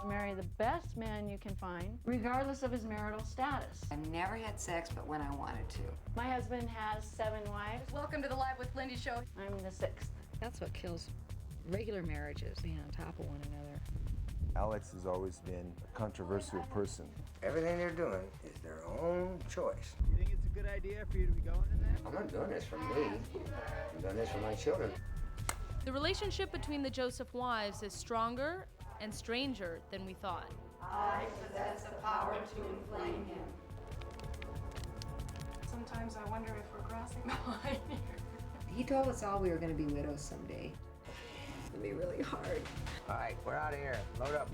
marry the best man you can find, regardless of his marital status. I never had sex but when I wanted to. My husband has 7 wives. Welcome to the Live with Lindy show. I'm the 6th. That's what kills regular marriages, being on top of one another. Alex has always been a controversial person. Everything they're doing is their own choice. You think it's a good idea for you to be going in there? I'm not doing this for me. I'm doing this for my children. The relationship between the Joseph wives is stronger and stranger than we thought. I possess the power to inflame him. Sometimes I wonder if we're crossing the line here. He told us all we were going to be widows someday. It's going to be really hard. All right, we're out of here. Load up.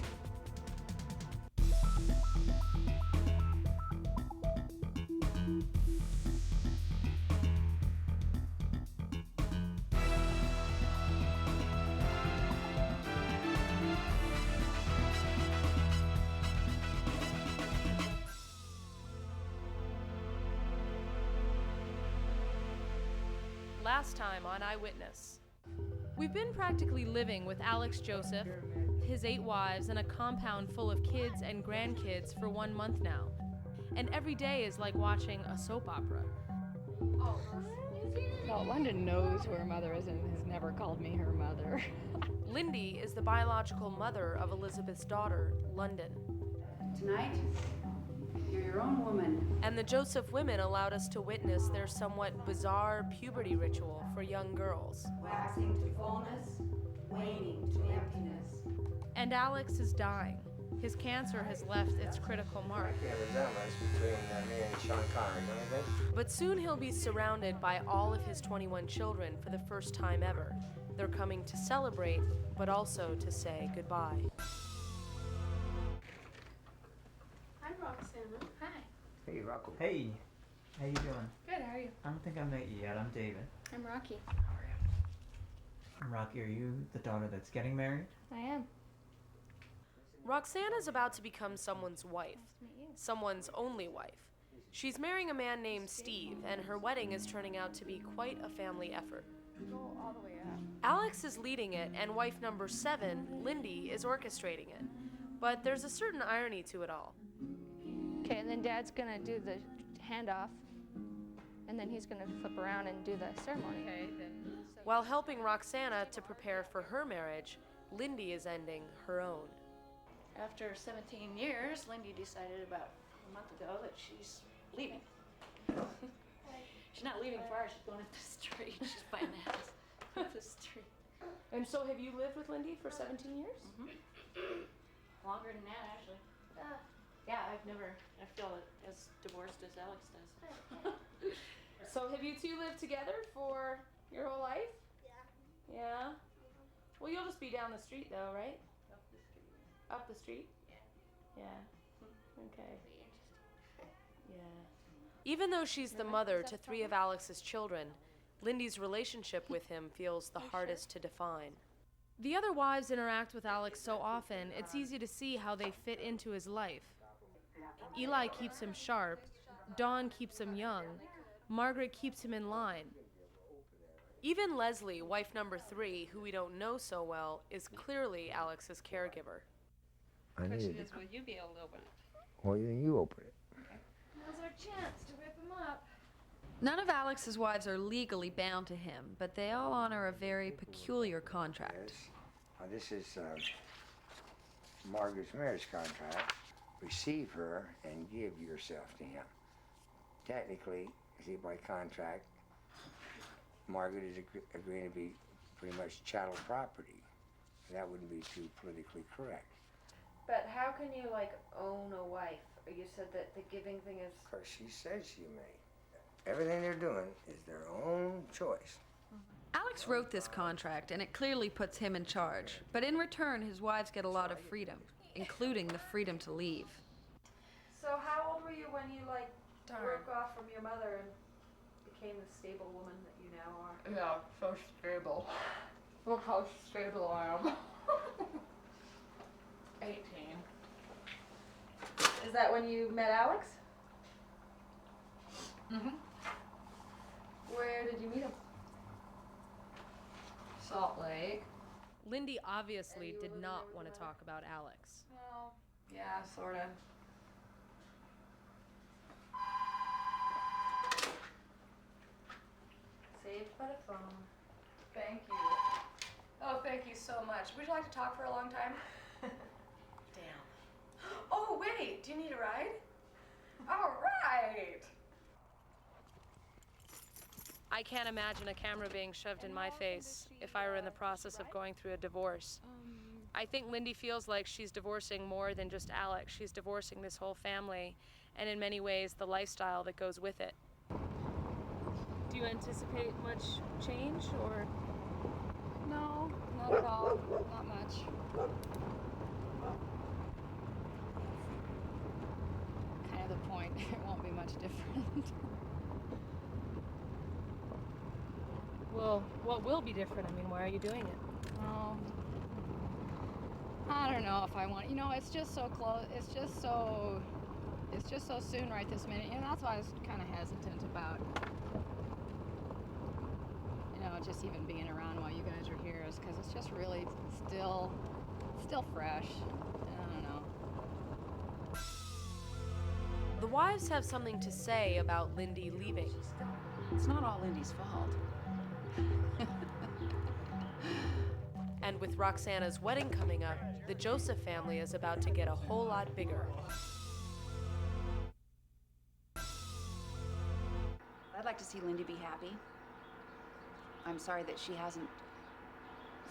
Last time on Eyewitness. We've been practically living with Alex Joseph, his 8 wives, and a compound full of kids and grandkids for 1 month now. And every day is like watching a soap opera. Well, London knows who her mother is and has never called me her mother. Lindy is the biological mother of Elizabeth's daughter, London. Tonight, you're your own woman. And the Joseph women allowed us to witness their somewhat bizarre puberty ritual for young girls. Waxing to fullness, waning to emptiness. And Alex is dying. His cancer has left its critical mark. We have a resemblance between me and Sean Connery, don't you think? But soon he'll be surrounded by all of his 21 children for the first time ever. They're coming to celebrate, but also to say goodbye. Hi, Roxana. Hi. Hey, Rocco. Hey, how you doing? Good, how are you? I don't think I met you yet. I'm David. I'm Rocky. How are you? I'm Rocky. Are you the daughter that's getting married? I am. Roxana's about to become someone's wife, someone's only wife. She's marrying a man named Steve, and her wedding is turning out to be quite a family effort. Go all the way up. Alex is leading it, and wife number 7, Lindy, is orchestrating it. But there's a certain irony to it all. Okay, and then Dad's gonna do the handoff, and then he's gonna flip around and do the ceremony. Okay, then. While helping Roxana to prepare for her marriage, Lindy is ending her own. After 17 years, Lindy decided about a month ago that she's leaving. She's not leaving far, she's going up the street. She's buying the house up the street. And so have you lived with Lindy for 17 years? Mm-hmm. Longer than that, actually. Yeah, I feel as divorced as Alex does. So have you two lived together for your whole life? Yeah. Yeah? Well, you'll just be down the street though, right? Up the street. Up the street? Yeah. Yeah. Okay. Be interesting. Yeah. Even though she's the mother to 3 of Alex's children, Lindy's relationship with him feels the hardest to define. The other wives interact with Alex so often, it's easy to see how they fit into his life. Eli keeps him sharp, Dawn keeps him young, Margaret keeps him in line. Even Leslie, wife number 3, who we don't know so well, is clearly Alex's caregiver. I Question need is, it. will you be able to open it? Well, then you open it. Now's our chance to rip him up. None of Alex's wives are legally bound to him, but they all honor a very peculiar contract. This is Margaret's marriage contract. Receive her and give yourself to him. Technically, see, by contract, Margaret is agreeing to be pretty much chattel property. That wouldn't be too politically correct. But how can you, own a wife? You said that the giving thing is... Of course, she says she may. Everything they're doing is their own choice. Alex wrote this contract, and it clearly puts him in charge. But in return, his wives get a lot of freedom, including the freedom to leave. So how old were you when you, broke off from your mother and became the stable woman that you now are? Yeah, so stable. Look how stable I am. 18. Is that when you met Alex? Mm-hmm. Where did you meet him? Salt Lake. Lindy obviously did not want to talk about Alex. Well, yeah, sorta. Saved by the phone. Thank you. Oh, thank you so much. Would you like to talk for a long time? Damn. Oh, wait, do you need a ride? All right. I can't imagine a camera being shoved in my face if I were in the process of going through a divorce. I think Lindy feels like she's divorcing more than just Alex. She's divorcing this whole family, and in many ways, the lifestyle that goes with it. Do you anticipate much change, or? No, not at all. Not much. Kind of the point. It won't be much different. Well, what will be different? I mean, why are you doing it? Oh, I don't know if I want. You know, it's just so close. It's just so soon right this minute. You know, that's why I was kind of hesitant about. You know, just even being around while you guys are here is because it's just really still fresh. I don't know. The wives have something to say about Lindy leaving. It's not all Lindy's fault. And with Roxana's wedding coming up, the Joseph family is about to get a whole lot bigger. I'd like to see Lindy be happy. I'm sorry that she hasn't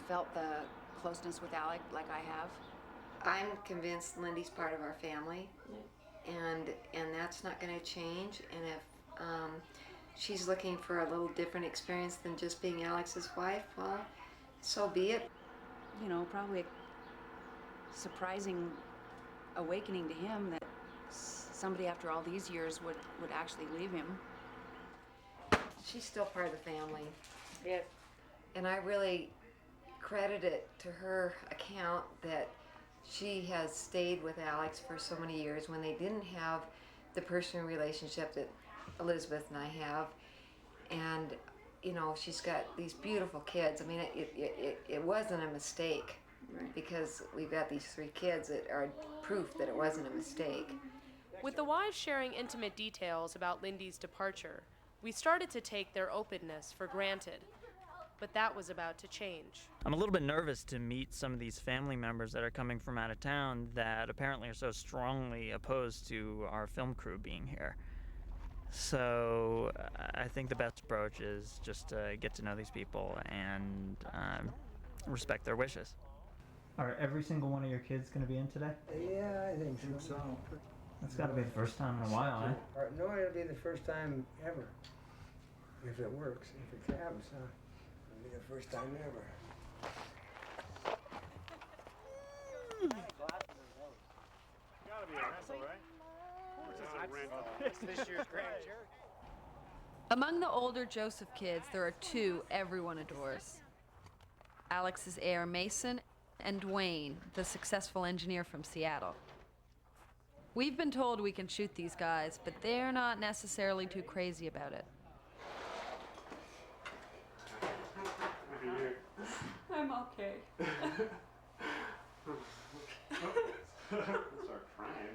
felt the closeness with Alec like I have. I'm convinced Lindy's part of our family, and that's not going to change. And if she's looking for a little different experience than just being Alex's wife, well, so be it. You know, probably a surprising awakening to him that somebody after all these years would actually leave him. She's still part of the family. Yeah. And I really credit it to her account that she has stayed with Alex for so many years when they didn't have the personal relationship that Elizabeth and I have. And, you know, she's got these beautiful kids. I mean, it wasn't a mistake. Right. Because we've got these 3 kids that are proof that it wasn't a mistake. With the wives sharing intimate details about Lindy's departure, we started to take their openness for granted. But that was about to change. I'm a little bit nervous to meet some of these family members that are coming from out of town that apparently are so strongly opposed to our film crew being here. So I think the best approach is just to get to know these people and respect their wishes. Are every single one of your kids going to be in today? Yeah, I think so. That's got to be the first time in a while, eh? No, it'll be the first time ever. If it works, if it comes, huh? It'll be the first time ever. Gotta be a rental, right? It's this year's Grand Cherokee. Among the older Joseph kids, there are 2 everyone adores. Alex's heir Mason and Dwayne, the successful engineer from Seattle. We've been told we can shoot these guys, but they're not necessarily too crazy about it. I'm okay. Start crying.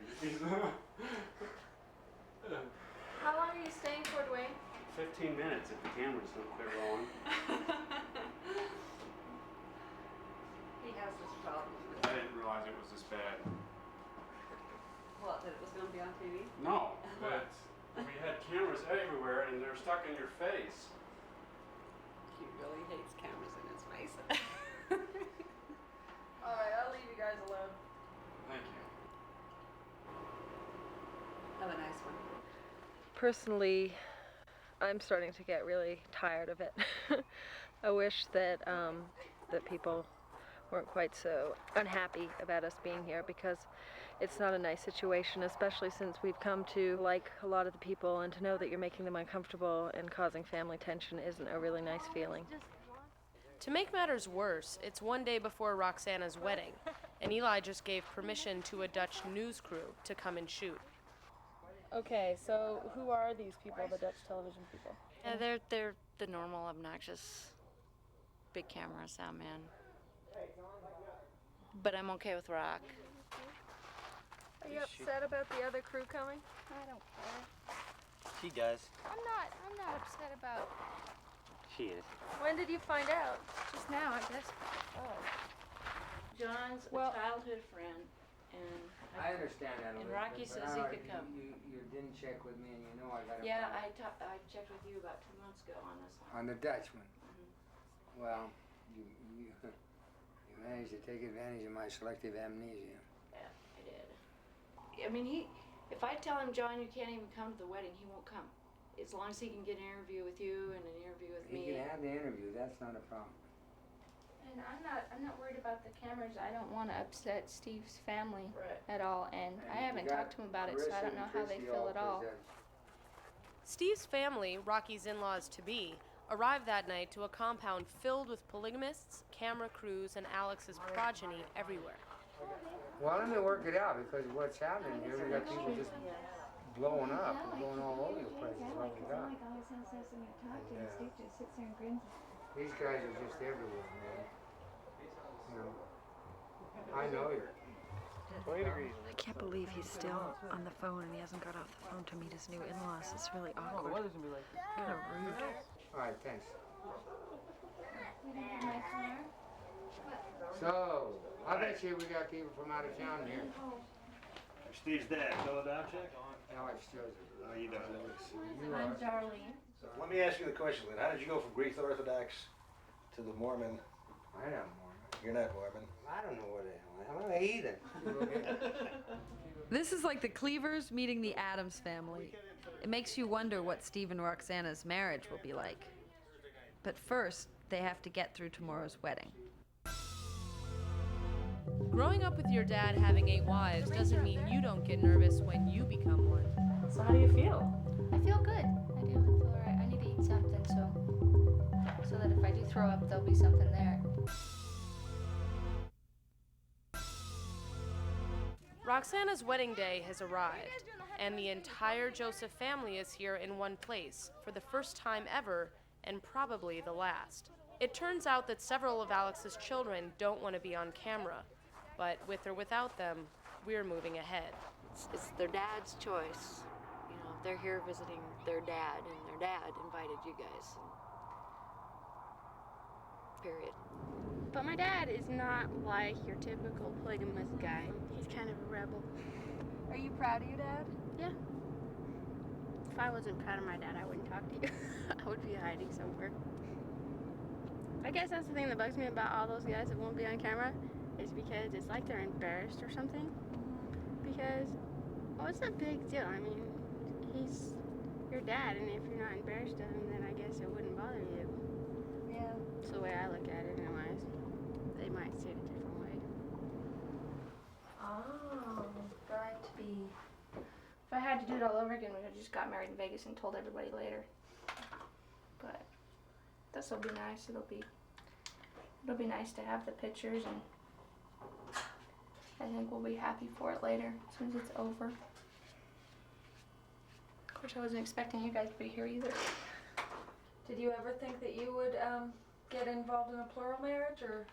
How long are you staying for, Dwayne? 15 minutes if the cameras don't quit rolling. He has this problem. I didn't realize it was this bad. What, that it was going to be on TV? No, but we had cameras everywhere and they're stuck in your face. He really hates cameras in his face. All right, I'll leave you guys alone. Thank you. Have a nice one. Personally, I'm starting to get really tired of it. I wish that that people weren't quite so unhappy about us being here, because it's not a nice situation, especially since we've come to like a lot of the people, and to know that you're making them uncomfortable and causing family tension isn't a really nice feeling. To make matters worse, it's one day before Roxana's wedding, and Eli just gave permission to a Dutch news crew to come and shoot. Okay, so who are these people, the Dutch television people? They're the normal, obnoxious, big camera sound man. But I'm okay with Rock. Are you upset about the other crew coming? I don't care. She does. I'm not upset about. She is. When did you find out? Just now, I guess. Oh. John's Well- a childhood friend, and I understand that, and Elizabeth, Rocky but says he could come. You didn't check with me, and you know I got a Yeah, problem. I checked with you about 2 months ago on this one. On the Dutchman. Mhm. Well, you managed to take advantage of my selective amnesia. Yeah, I did. I mean, if I tell him, John, you can't even come to the wedding, he won't come. As long as he can get an interview with you and an interview with me. You can have the interview, that's not a problem. And I'm not worried about the cameras. I don't want to upset Steve's family at all, and I haven't talked to him about it, so I don't know how they feel at all. Steve's family, Rocky's in-laws to be, arrived that night to a compound filled with polygamists, camera crews, and Alex's progeny everywhere. Well, let me work it out, because what's happening here, we got people just blowing up and going all over the place. Is what we got. These guys are just everywhere, man. You know, I know you. I can't believe he's still on the phone and he hasn't got off the phone to meet his new in-laws. It's really awkward. Kind of rude. All right, thanks. So, I bet you we got people from out of town here. Steve's dad, fill a down check? Alex Joseph. How you doing? I'm Darlene. Let me ask you the question, Lynn. How did you go from Greek Orthodox to the Mormon? I am Mormon. You're not Mormon. I don't know what the hell I am. I'm a heathen. This is like the Cleavers meeting the Addams family. It makes you wonder what Steve and Roxana's marriage will be like. But first, they have to get through tomorrow's wedding. Growing up with your dad having 8 wives doesn't mean you don't get nervous when you become one. So how do you feel? I feel good. I do. I feel alright. I need to eat something so that if I do throw up, there'll be something there. Roxana's wedding day has arrived, and the entire Joseph family is here in one place for the first time ever, and probably the last. It turns out that several of Alex's children don't want to be on camera, but with or without them, we're moving ahead. It's their dad's choice. You know, they're here visiting their dad, and their dad invited you guys. Period. But my dad is not like your typical polygamist guy. He's kind of a rebel. Are you proud of your dad? Yeah. If I wasn't proud of my dad, I wouldn't talk to you. I would be hiding somewhere. I guess that's the thing that bugs me about all those guys that won't be on camera, is because it's like they're embarrassed or something. Because, well, it's a big deal. I mean, he's your dad, and if you're not embarrassed of him, then I guess it wouldn't bother you. Yeah. That's the way I look at it, anyways. They might see it a different way. Oh, going to be. If I had to do it all over again, we would have just got married in Vegas and told everybody later. But this will be nice. It'll be nice to have the pictures, and I think we'll be happy for it later as soon as it's over. Of course, I wasn't expecting you guys to be here either. Did you ever think that you would get involved in a plural marriage, or?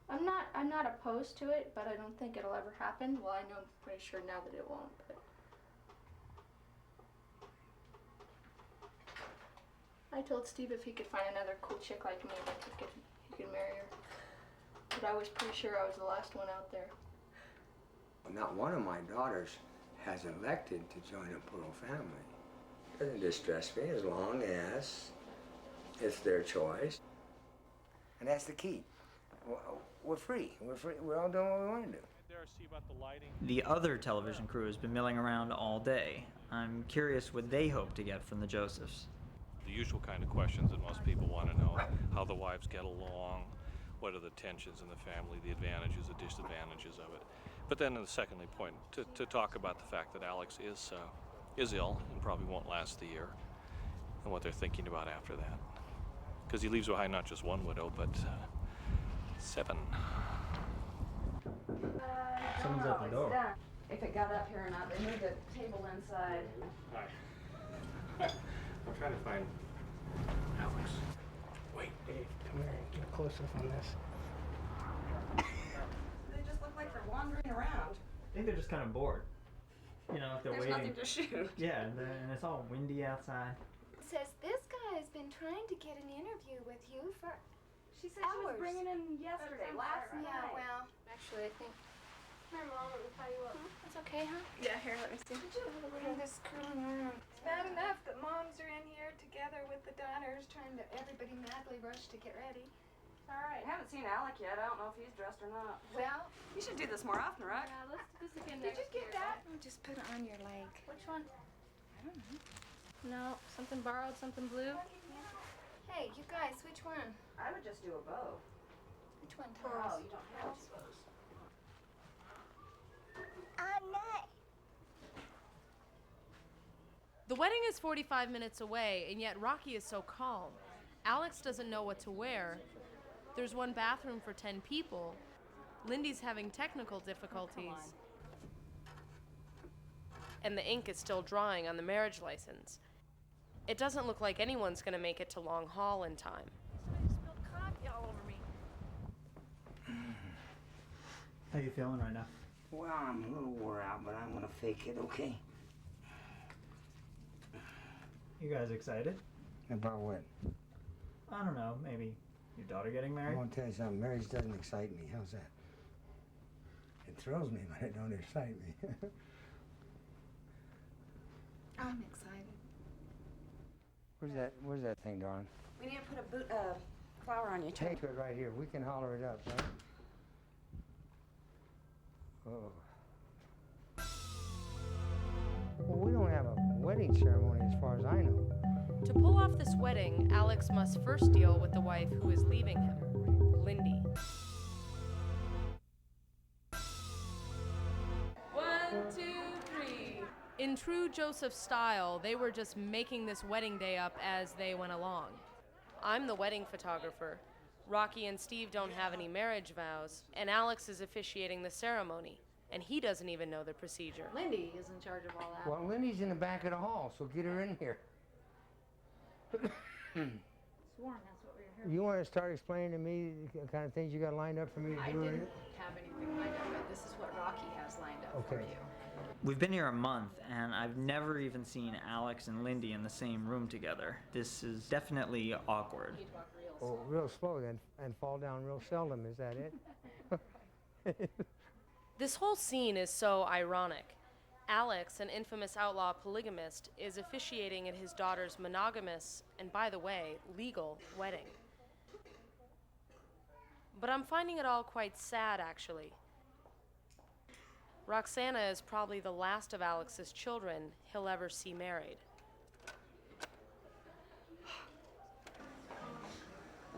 I'm not opposed to it, but I don't think it'll ever happen. Well, I know, I'm pretty sure now that it won't, but. I told Steve if he could find another cool chick like me, that he could marry her. But I was pretty sure I was the last one out there. Not one of my daughters has elected to join a plural family. It doesn't distress me as long as it's their choice. And that's the key. We're free. We're all doing what we want to do. The other television crew has been milling around all day. I'm curious what they hope to get from the Josephs. The usual kind of questions that most people want to know: how the wives get along, what are the tensions in the family, the advantages, the disadvantages of it. But then, secondly, point to talk about the fact that Alex is ill and probably won't last the year, and what they're thinking about after that. Because he leaves behind not just one widow, but 7. Someone's at the door. If it got up here or not, they moved the table inside. Hi. I'm trying to find Alex. Wait, Dave, come here. Get close up on this. They just look like they're wandering around. I think they're just kind of bored. You know, if they're There's waiting. nothing to shoot. Yeah, and it's all windy outside. Says this guy has been trying to get an interview with you for She said hours. she was bringing him yesterday, last night. Yeah, well, actually, I think my mom will tie you up. It's okay, huh? Yeah, here, let me see. Did you look at this curling around? It's bad enough that moms are in here together with the daughters, trying to everybody madly rush to get ready. All right. I haven't seen Alec yet. I don't know if he's dressed or not. Well, You should do this more often, right? Yeah, let's do this again did next you get year. that? Oh, just put it on your leg. Which one? I don't know. No, something borrowed, something blue. Hey, you guys, which one? I would just do a bow. Which one, Oh, Thomas? you don't have bows. The wedding is 45 minutes away, and yet Rocky is so calm. Alex doesn't know what to wear. There's one bathroom for 10 people. Lindy's having technical difficulties. And the ink is still drying on the marriage license. It doesn't look like anyone's gonna make it to Long Haul in time. Somebody spilled coffee all over me. How you feeling right now? Well, I'm a little wore out, but I'm gonna fake it, okay? You guys excited? About what? I don't know, maybe your daughter getting I married? want to tell you something. Marriage doesn't excite me. How's that? It thrills me, but it don't excite me. I'm excited. Where's that thing, darling? We need to put a flower on your toe. Take it right here. We can holler it up, right? Oh. Well, we don't have a wedding ceremony as far as I know. To pull off this wedding, Alex must first deal with the wife who is leaving him, Lindy. 1, 2, 3. In true Joseph style, they were just making this wedding day up as they went along. I'm the wedding photographer. Rocky and Steve don't have any marriage vows, and Alex is officiating the ceremony, and he doesn't even know the procedure. Lindy is in charge of all that. Well, Lindy's in the back of the hall, so get her in here. Sworn, that's what we were here. You want to start explaining to me the kind of things you got lined up for me to I do? didn't have anything lined up, but this is what Rocky has lined up for Okay. you. We've been here a month, and I've never even seen Alex and Lindy in the same room together. This is definitely awkward. He'd walk real Oh, real slow then, and fall down real seldom, is that it? This whole scene is so ironic. Alex, an infamous outlaw polygamist, is officiating at his daughter's monogamous, and by the way, legal wedding. But I'm finding it all quite sad, actually. Roxana is probably the last of Alex's children he'll ever see married.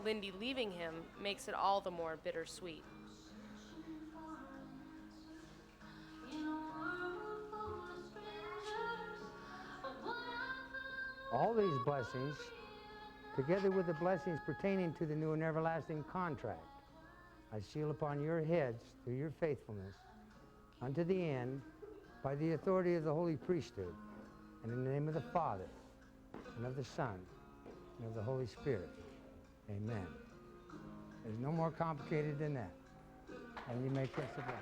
Lindy leaving him makes it all the more bittersweet. All these blessings, together with the blessings pertaining to the new and everlasting contract, I seal upon your heads through your faithfulness unto the end by the authority of the holy priesthood, and in the name of the Father, and of the Son, and of the Holy Spirit. Amen. There's no more complicated than that. And you may kiss the bride.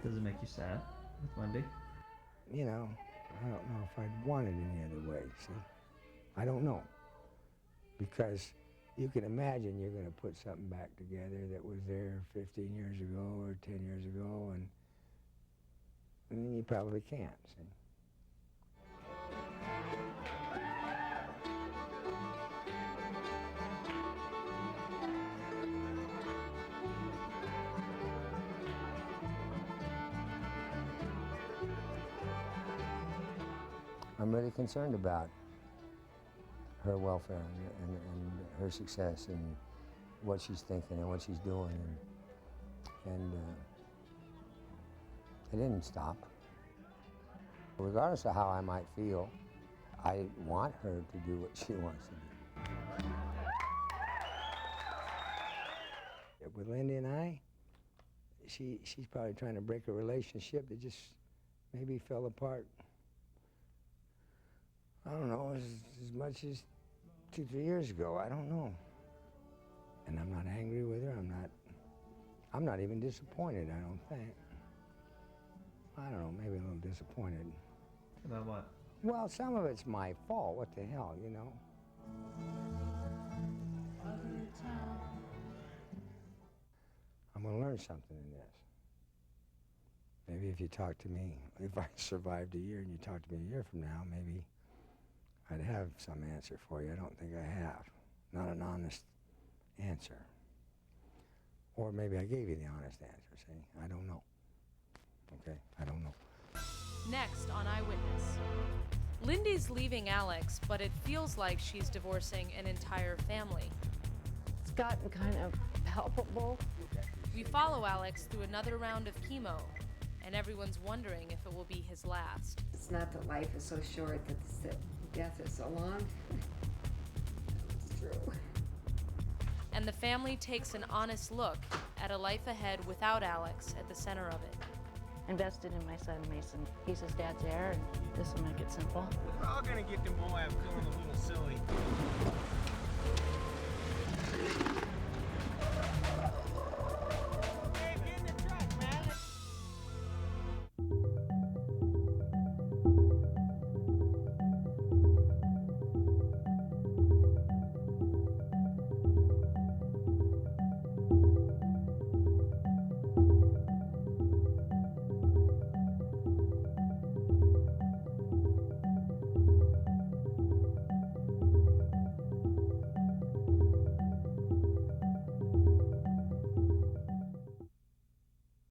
Does it make you sad with Wendy? You know, I don't know if I'd want it any other way, see? I don't know. Because you can imagine you're going to put something back together that was there 15 years ago or 10 years ago, and you probably can't, see? I'm really concerned about her welfare and her success and what she's thinking and what she's doing. And it didn't stop. Regardless of how I might feel, I want her to do what she wants to do. With Lindy and I, she's probably trying to break a relationship that just maybe fell apart. I don't know, as much as 2-3 years ago. I don't know. And I'm not angry with her. I'm not even disappointed, I don't think. I don't know, maybe a little disappointed. About what? Well, some of it's my fault. What the hell, you know? I'm gonna learn something in this. Maybe if you talk to me, if I survived a year and you talk to me a year from now, maybe I'd have some answer for you. I don't think I have. Not an honest answer. Or maybe I gave you the honest answer, see? I don't know. Okay, I don't know. Next on Eyewitness. Lindy's leaving Alex, but it feels like she's divorcing an entire family. It's gotten kind of palpable. We follow Alex through another round of chemo, and everyone's wondering if it will be his last. It's not that life is so short, that death is so long. It's true. And the family takes an honest look at a life ahead without Alex at the center of it. Invested in my son, Mason. He's his dad's heir, and this will make it simple. We're all gonna get to Moab feeling a little silly.